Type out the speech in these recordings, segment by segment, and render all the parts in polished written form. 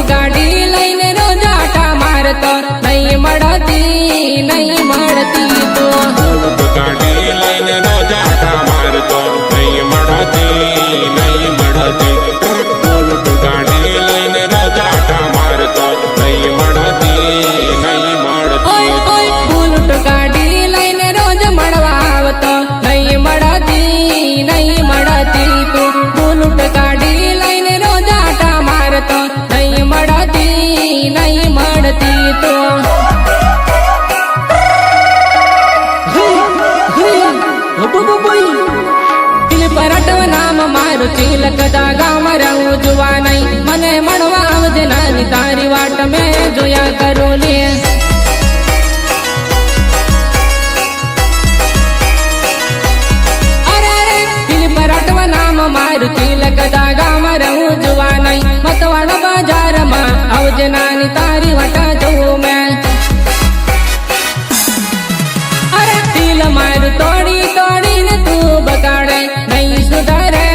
गाड़ी लईने रोज आटा मारतो नहीं मड़ती तो बुलेट गाड़ी लईने रोज आटा मारतो नहीं मड़ती बुलेट गाड़ी लईने रोज आटा मारतो नहीं मड़ती ओए ओए बुलेट गाड़ी लईने रोज मड़वा आवतो नहीं मड़ती तू बुलेट गाड़ी लईने रोज आटा मारतो नहीं मड़ती तो परटव नाम मारू चिलकदा गाम रहूं जुवा नहीं मने मणवा आवजे नानी तारी वाट में जोया करो ले अरे दिल परटव नाम मारू चिलकदा गाम रहूं जुवा नहीं मतवाड़ा बाजार में आवजे नानी तारी वाटा जो मैं अरे दिल मारू तोड़ी ने तू बगाड़े नहीं सुधरे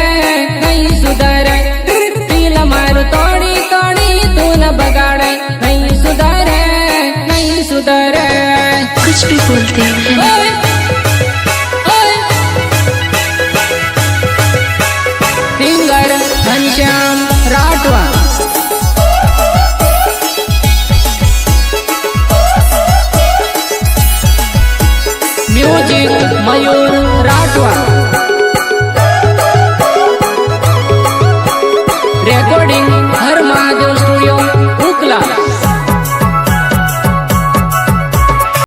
दिल मारू तोड़ी तू न बगाड़े नहीं सुधरे कुछ भी बोलते हो